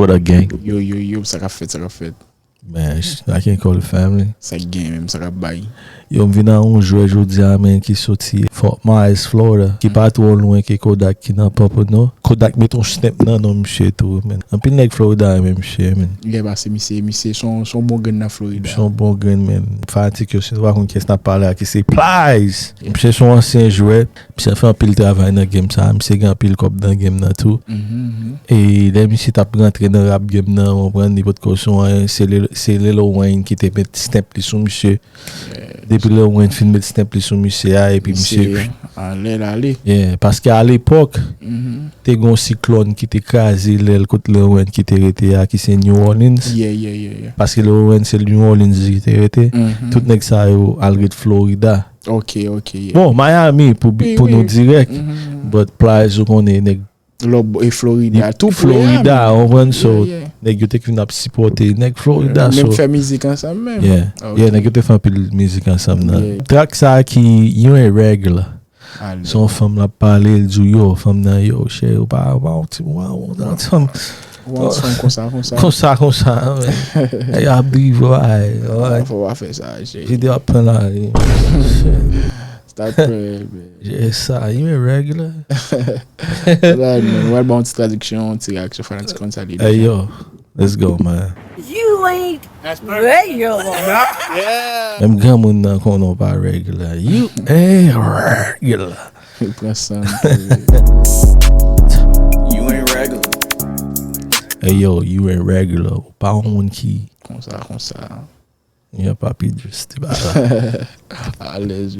What a gang. Yo, ça qu'a fait. Man, I can't call it family. Ça game même, ça qu'a bail. Yo, m vin nan un joueur jodi a men ki soti Fort Myers, Florida, ki pa tro loin ki Kodak ki nan Pompano. Kodak met ton snap nan msye tou, men. An pil nèg Florida men msye, men. Yeah, bah c'est monsieur son bon gun na Florida. Son bon gun, men. Fanatik yo, se wa kon kes na pale ki se Plies. Msye son ancien joueur, msye fait un pil travail dans game ça, msye gen pil kop dans game nan tou. Et là msye tap rentre dans rap game nan, on prend n'importe caution, c'est le Wayne qui te met snap li sou msye. Depuis là, on film de stamp sur monsieur et puis monsieur. Allez. Yeah, parce qu'à l'époque, t'es un cyclone qui t'écrasé l'aile côté le Owen qui t'est arrêté qui c'est New Orleans. Yeah. Parce que le Owen c'est New Orleans qui t'est arrêté. Tout nèg ça yo alre de Florida. OK. Yeah. Bon, Miami pour nous direct. But Plies on est nèg et Florida, tout Florida, on run so nèg yo te vinn ap supporter nèg Florida so même faire musique ensemble même. Yeah, nèg yo te fait un peu de musique ensemble. Track ça qui you ain't regular. Son femme la parler du yo, femme nan yo, chez ou pas comme ça. Hey, I believe right. Faut pas faire ça. J'ai dit après là. Start praying. Yes, sir. You ain't regular. Right, man. What about traduction, reaction, France, consolidation? Hey, yo. Let's go, man. You ain't regular. Yeah. Them gamun nan kono pa regular. You ain't regular. You ain't regular. Hey, yo, you ain't regular. Pa on ki. Comme ça. Yeah, papi just Allez.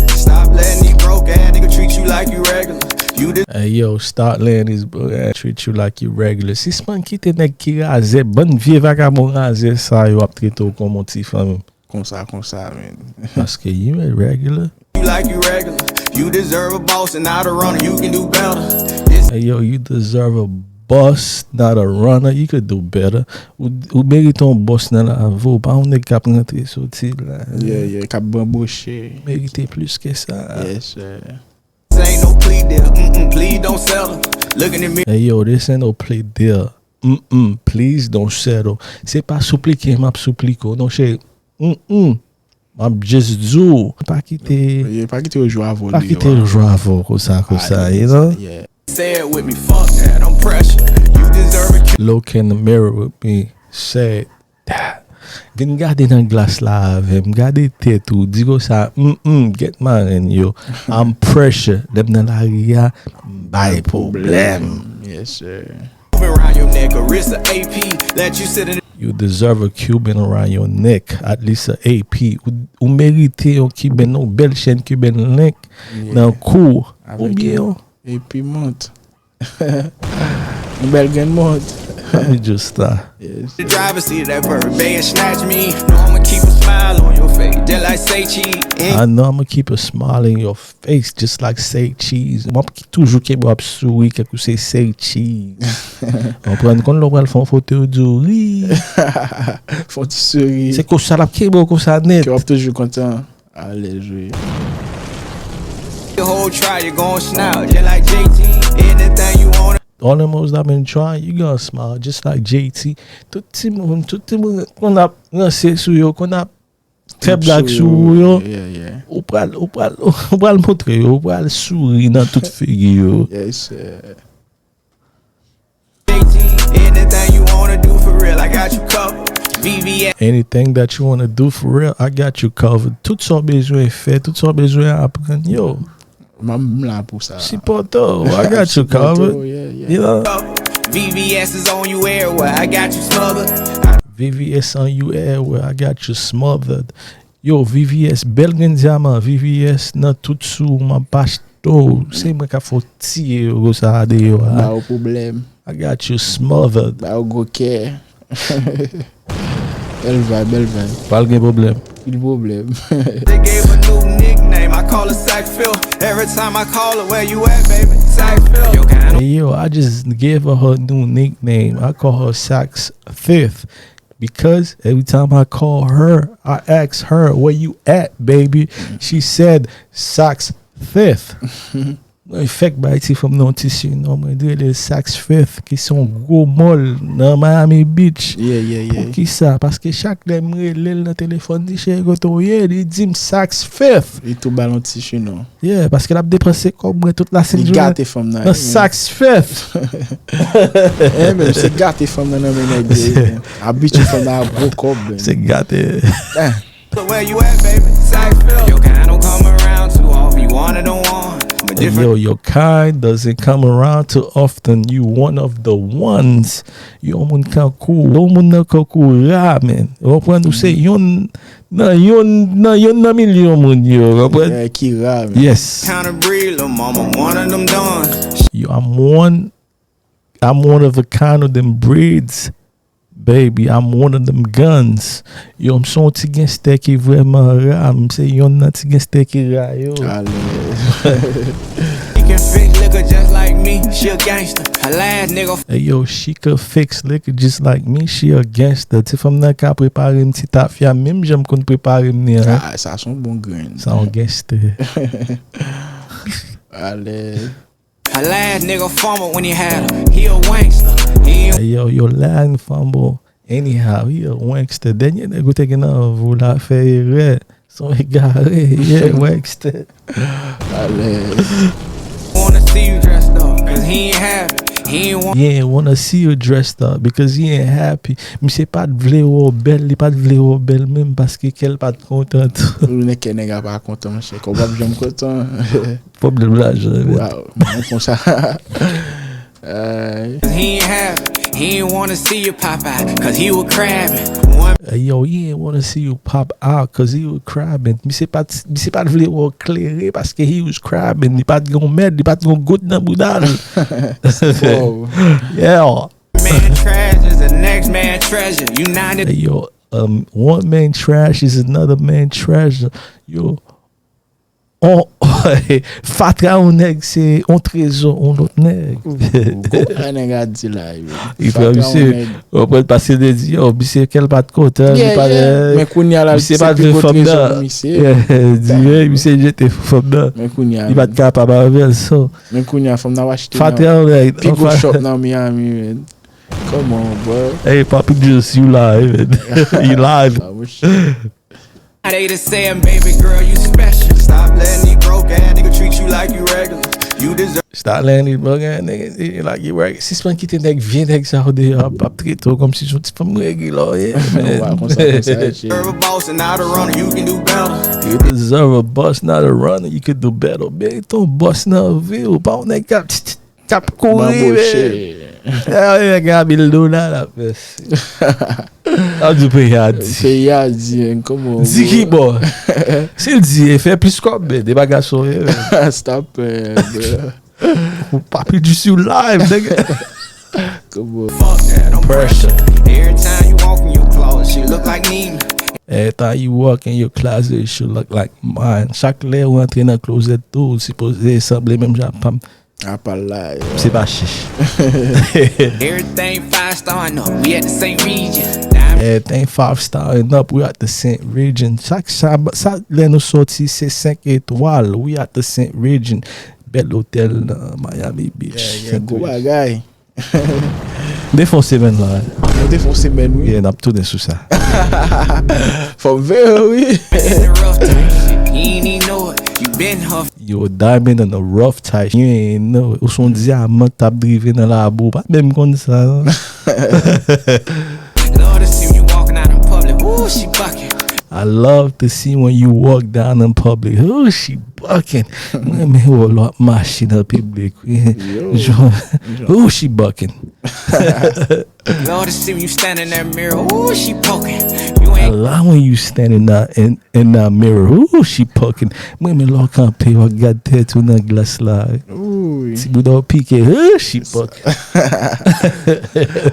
Stop letting these broke ass nigga treat you like you regular. Hey yo, start letting this boy treat you like you regular. Si span ki te nek ki raze, bon vie vagabond raze sa yo ap trete ou kon mon ti fam. Comme ça, man. Parce que you ain't regular. You like you regular. You deserve a boss and not a runner. You can do better. Hey yo, you deserve a boss, not a runner. You could do better. Ou mérite ton boss nan la vo. Pa on nek kap rentre soti la. Yeah, kap bambouché. Mérite plus que ça. Yes, sir. This ain't no plea deal. Please don't settle. Looking at me. Hey yo, this ain't no play deal. Please don't settle. C'est pas suppliquer, m'a supplico. Non, c'est m'a just do. Pas quitter. Pas quitter au joie avant. Pas quitter le joie avant comme ça, you know? Yeah. Say it with me. Fuck that. I'm pressure. You deserve it. Look in the mirror with me. Say that. Gen gade nan glace la avem. Gade tête ou. Digo sa. Get man yo. I'm pressure. Dem nan la ria. By problem. Yes, sir. Around your neck, a wrist, a AP. Let you sit in. You deserve a Cuban around your neck. At least a AP. Ou mérite yon Cuban. Non belle chaîne Cuban neck. Nan kou. Ou bien. Et puis monte. Belgian monte. Let me just start. The driver's seat of that Verbe and snatch me. No, I'ma keep a smile on your face, just like say cheese. I know I'ma keep a smile in your face, just like say cheese. Moi, toujours qu'il va sourire quand c'est say cheese. On prend quand l'on font photo du riz. Faut sourire. C'est comme ça la qui beaucoup ça net. Tu vas toujours content. Allez jouer. The whole try, you're gon' smile, just like JT. Anything you want. All the most I've been trying, you gonna smile just like JT. Tout le monde qu'on a lancé sur yo, qu'on a fait blague sur yo. Yeah. Ou pral montrer yo, ou pral sourire dans toute figure yo. Yes. JT, anything you wanna do for real, I got you covered. VVS. Anything that you wanna do for real, I got you covered. Tout son besoin fait, tout son besoin apprendre yo. I'm là pour ça. Sipoto, I got you covered. Yeah. You know? VVS is on you everywhere, I got you smothered. VVS on you everywhere, I got you smothered. Yo, VVS, Belgian diamant, VVS, nan tout sou, ma page to. C'est moi qui a faut tirer yo ça de yo. Pas de problème. I got you smothered. Pas de go care. Belle vibe. Pas de problème. Il problème. They gave a new nickname, I call her Sack Phil. Every time I call her, where you at, baby? Sack Phil. Hey, yo, I just gave her new nickname. I call her Sax Fifth. Because every time I call her, I ask her, where you at, baby? She said, Sax Fifth. Mwen fek ba iti fòm nan tissu non, mwen dire le Saks Fifth ki son gros mall nan Miami Beach. Yeah. Ki sa? Paske chak dem relèl nan telefon di che goto ye, di dim Saks Fifth. E tou balon tissu non. Yeah, paske la ap depanse kom mwen tout la sin Li gâte fòm nan. Saks Fifth. Men, se gâte fòm nan men de. Habitué fòm nan gros kob. Se gâte. Where you at, baby? Sackville. Your kind don't come around too often. You one of the one. Yo, your kind doesn't come around too often. You one of the ones. Yo moun kan kou. Yo moun nan kan kou ra, man. Yo pren nou se yon nan milyon moun yo. Ki ra, man. Yes. Kind of breed, little mama, one of them done. Yo, I'm one of the kind of them breeds. Baby, I'm one of them guns. Yo, I'm son ti gen stek ki vreman ra. Mse yon nan ti gen stek ki ra, yo. She can fix liquor just like me. She a gangster. Her last nigga. Hey, yo, she could fix liquor just like me. She a gangster. Ti fam nan ka prepare m ti tafya, mim jem kon prepare m ni. Sa son bon grain. Sa on gangster. Ale. Her last nigga fumble when he had her. He a wankster. Hey, yo, your line fumble. Anyhow, he a wankster. Den ye nego te gen an vou la fe re. Son e gare. Yeah, wankster. Ale. Wanna see you dressed up, cause he ain't happy. He ain't want. Yeah, wanna see you dressed up because he ain't happy. Mi se pat vle ou bel, li pat vle ou bel même parce que kel pat content. Ou ne ke nega pa kontan, mche. Ko bab jom kontan. Problem la, je. Wow, mwen kon sa. He ain't happy. He ain't wanna see you pop out, cause he was crabbing. Yo, he ain't wanna see you pop out cause he was crabbing. Mi se pat vle ou klere parce que he was crabbing. Li pat gon med, li pat gon gout nan boudal. Yeah. Man trash is the next man treasure. United. Hey, yo, one man trash is another man treasure. Yo, fatra ou nèg c'est un trésor on l'autre nèg. Go nèg a di la. Il faut monsieur on peut passer des dit yo monsieur quel pas de côté mais kounya la c'est pas de femme là. Dis monsieur j'étais femme là. Mais kounya il pas de capable avec ça. Mais kounya femme na acheter. Fatra nèg Pico shop dans Miami. Come on, bro. Hey, Papi Juice, you live. You live. They just saying, baby girl, you special. Stop letting these broke ass nigga treat you like you regular. You deserve. Stop letting these broke ass nigga like you regular. Si span kite nèg vient nèg ça de ap traiter comme si j'étais femme régulière. Deserve a boss and not a runner. You can do better. You deserve a boss, not a runner. You can do better. Ben ton boss nan ville, pas on nèg cap courir. Ah, Gabi Luna la fesse. Ah, du pays a dit. Pays a dit, comment? Dis qui bon? S'il dit, fait plus comme des bagages sur Stop, Papi du sur live, nigga. Comment? Fuck that, I'm pressure. Every time you walk in your closet, she look like Nina. Every time you walk in your closet, it should look like mine. Chaque lè ou entre dans closet tout, supposé sembler même Japon. C'est pas chiche. Everything 5-star and up, we at the same region. Everything 5-star and up, we at the same region. Chaque lè nous sorti c'est 5 étoiles, we at the same region. Bel hôtel Miami Beach. Yeah, go bagay. Défoncé men là. Défoncé men, oui. Yeah, n'a tout sous ça. For very, oui. Yo, diamond in a rough type. You ain't know. Ou son diamant tap driven dans la boue. Pas même comme ça. Love to see you walking out in public. Ooh, she bucking. I love to see when you walk down in public. Oh, she bucking. Mwen ou lot machine in public. Oh, she bucking. Love to see when you stand in that mirror. Ooh, she poking. I love when you standing in that mirror. Ooh, she poking. Mwen me lò kampe wak gade tout nan glace la. Si boudou pike. Ooh, she poking.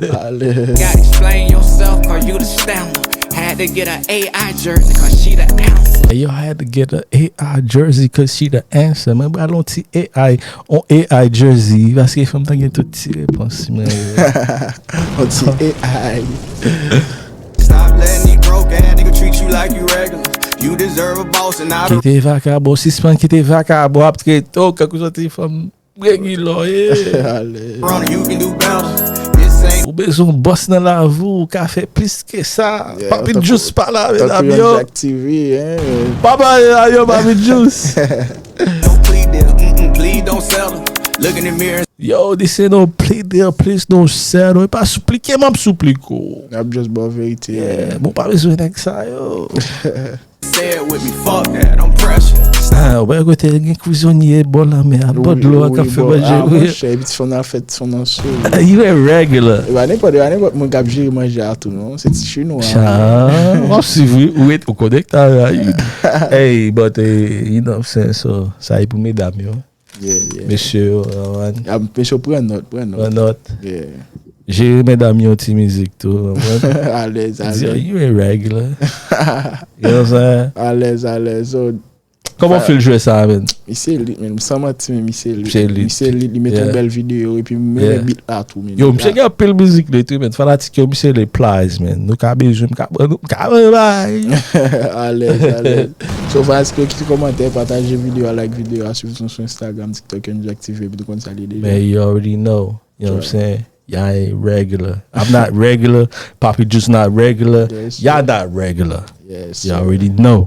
Gotta explain yourself cause you the stammer. Had to get an AI jersey cause she the answer. Yo, I had to get an AI jersey cause she the answer. Man, I don't see AI on AI jersey. Parce que femme ta gen tout ti réponse. On see AI. Stop letting these broke ass nigga treat you like you regular. You deserve a boss and I Ki te vacabo, sispan ki te vacabo, ap treto, kakou sote fam regular, Ale. don't you can do better. This ain't Ou bezon boss nan la vou, ka fe plus ke sa. Yeah, Papi tant Juice pa la, Tant mesdames, pou yo. yon Jack TV, hein. Papa, yo, Papi Juice. no plea deal. Please don't settle. Look in the mirror. Yo, this ain't no play there, please no settle. E pa suplike, map supliko. Nap just bo verite. Bon pa bezon nek sa, yo. Say it with me. Fuck that. I'm pressure. Ou e kote gen kouzonye bon la me, bod lo a ka fe baje. Mwen chè, bit fon nan fèt son nan sou. You a regular. E ba nepot mwen kap jiri manje a tou, non? Se ti chino. Chan, wap si wait, ou kodek ta you. Hey, but you know what I'm saying, so, sa yi pou medam yo. Yeah. Mesye, Mesyo pren not. not. Yeah. J'ai mesdames yo ti Mizik tou. Alez. You a regular. You know what I'm saying? Alez. So, Comment fait le jouer ça, man? Mise lit, men. Msa mati men, mise lit. Mise lit. Mise lit, li met Yeah. un bel video, e pi men Yeah. bit la tou, men. Yo, mse gen apel müzik le tou, men. Fanatik yo, mse le Plies, man. Nou ka bejou, mka bay. Alez. So, fanatik yo ki komante, pataje video, like video, suivi son Instagram, TikTok, yon aktive, pi do kon sali deja. Man, you already know. You know what I'm saying? Y'all ain't regular. I'm not regular. Papi just not regular. Yes, Y'all not regular. Yes. You already know.